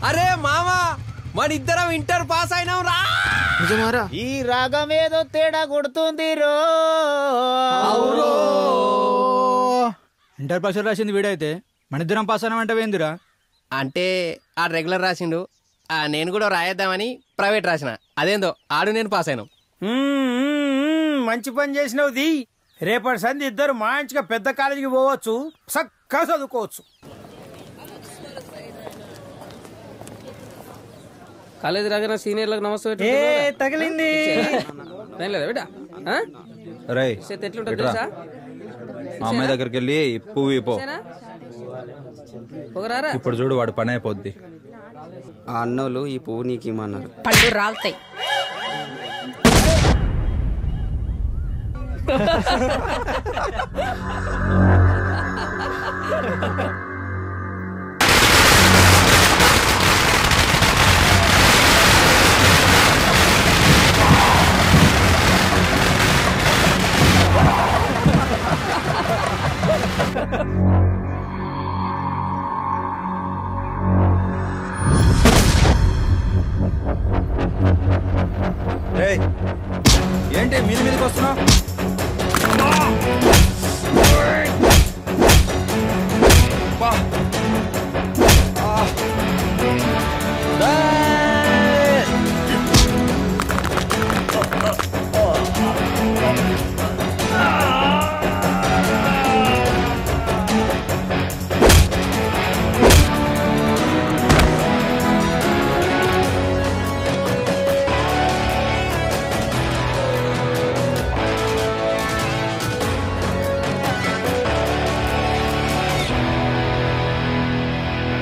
అరే మామా మన ఇద్దరం ఇంటర్ పాస్ అయినాం రా. నిజమారా? ఈ రాగం ఏదో తేడా కొడుతుంది రో. ఇంటర్ పాస్ రాసింది వీడైతే మన ఇద్దరం పాస్ అయినామంటే ఏందిరా? అంటే ఆ రెగ్యులర్ రాసిండు, నేను కూడా రాయేద్దామని ప్రైవేట్ రాసిన. అదేందో ఆడు నేను పాస్ అయినాం. మంచి పని చేసినవుది. రేపటి సంది ఇద్దరు మంచిగా పెద్ద కాలేజీకి పోవచ్చు, చక్కగా చదువుకోవచ్చు. కాలేజీ రాగానే సీనియర్లకు నమస్తే. తగిలింది బిడ్డ ఎట్లుంటుంది తెలుసా? మా అమ్మాయి దగ్గరికి వెళ్ళి పువ్వు ఇపో. ఇప్పుడు చూడు వాడు పని అయిపోద్ది. ఆ అన్నోళ్ళు ఈ పువ్వు నీకు ఇమ్మన్నారు. పళ్ళు రాలుతాయి. ఏంటి మీదికి వస్తున్నావు?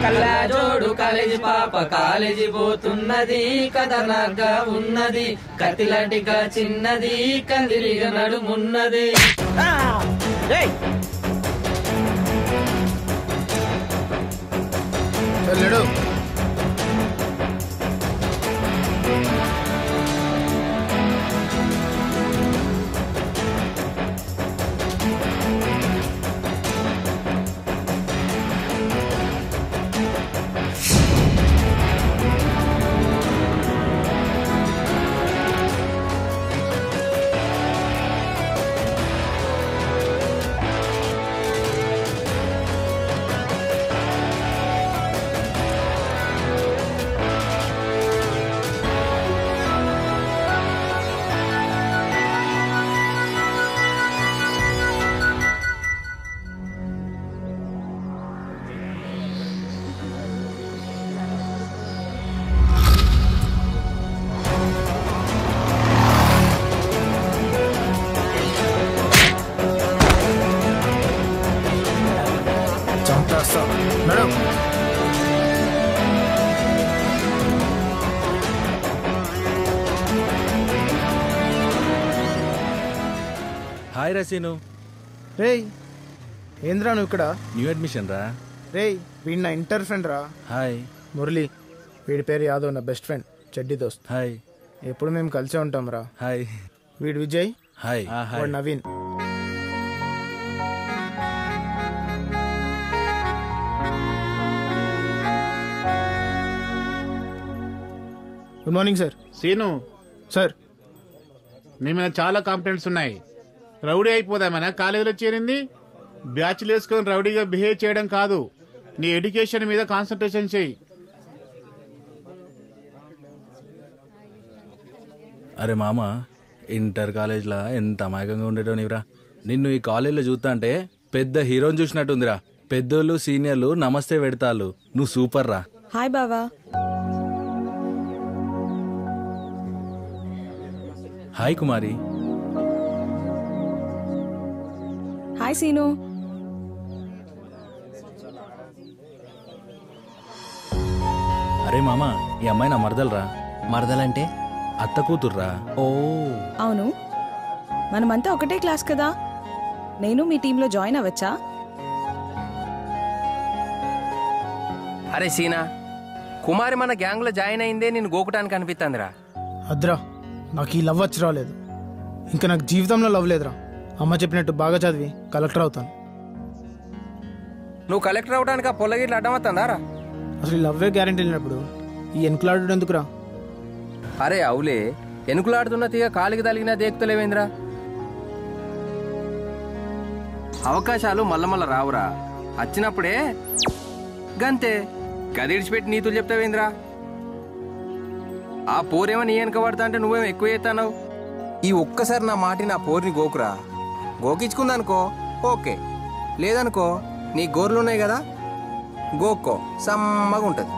కల్లాజోడు కాలేజీ పాప కాలేజీ పోతున్నది, కథనాగా ఉన్నది, కత్తిలాంటిగా చిన్నది, కందిరిగా నడుమున్నది. Madam hi రసీను. రేయ్ ఏంద్రా నువ్వు ఇక్కడ? న్యూ అడ్మిషన్ రా. రేయ్ వీడి నా ఇంటర్ ఫ్రెండ్ రా. హాయ్. మురళి, వీడి పేరు యాదవ్, నా బెస్ట్ ఫ్రెండ్, చెడ్డి దోస్త్. హాయ్. ఎప్పుడు మేము కలిసే ఉంటాం రా. హాయ్. వీడు విజయ్. హాయ్. వాడు Naveen. Good morning sir. Seenu sir, నీ మీద చాలా కంప్లైంట్స్ ఉన్నాయి. రౌడీ అయిపోదామనా కాలేజీలో చేరింది? బ్యాచ్లు వేసుకొని రౌడీగా బిహేవ్ చేయడం కాదు, నీ ఎడ్యుకేషన్ మీద కాన్సన్ట్రేషన్ చేయి. అరే మామ, ఇంటర్ కాలేజ్లో ఎంత అమాయకంగా ఉండేటో నీవురా. నిన్ను ఈ కాలేజీలో చూస్తా అంటే పెద్ద హీరోని చూసినట్టుందిరా. పెద్దోళ్ళు సీనియర్లు నమస్తే పెడతాళ్ళు. నువ్వు సూపర్ రా. హాయ్ బావా. హాయ్ కుమారి. హాయ్ సీను. అరే మామ, ఈ అమ్మాయి నా మరదలరా. మరదలంటే? అత్త కూతుర్రా. ఓ అవును, మనమంతా ఒకటే క్లాస్ కదా, నేను మీ టీంలో జాయిన్ అవ్వచ్చా? అరే సీనా, కుమారి మన గ్యాంగ్ లో జాయిన్ అయిందే నేను గోకుటానికి అనిపిస్తుందిరా. అద్రా, నాకు ఈ లవ్ వచ్చి రాలేదు. ఇంకా నాకు జీవితంలో లవ్ లేదురా. అమ్మ చెప్పినట్టు బాగా చదివి కలెక్టర్ అవుతాను. నువ్వు కలెక్టర్ అవడానికి ఆ పొల్లగిట్లు అడ్డం అవుతుందారా? అసలు ఈ లవ్వే గ్యారెంటీ లేనప్పుడు ఈ ఎన్కులాడు ఎందుకురా? అరే అవులే, ఎనుకులాడుతున్న తీగ కాలికి తలిగినా దేకుతలేవేంద్రా? అవకాశాలు మళ్ళా రావురా, వచ్చినప్పుడే గంతే. గది ఇడిచిపెట్టి నీతులు చెప్తావేంద్రా? ఆ పోరేమో నీ వెనక పడతా అంటే నువ్వేమో ఎక్కువ చేస్తావు. ఈ ఒక్కసారి నా మాటి నా పోరిని గోకురా. గోకించుకుందనుకో ఓకే, లేదనుకో నీ గోర్లున్నాయి కదా, గోక్కో, సమ్మగా ఉంటుంది.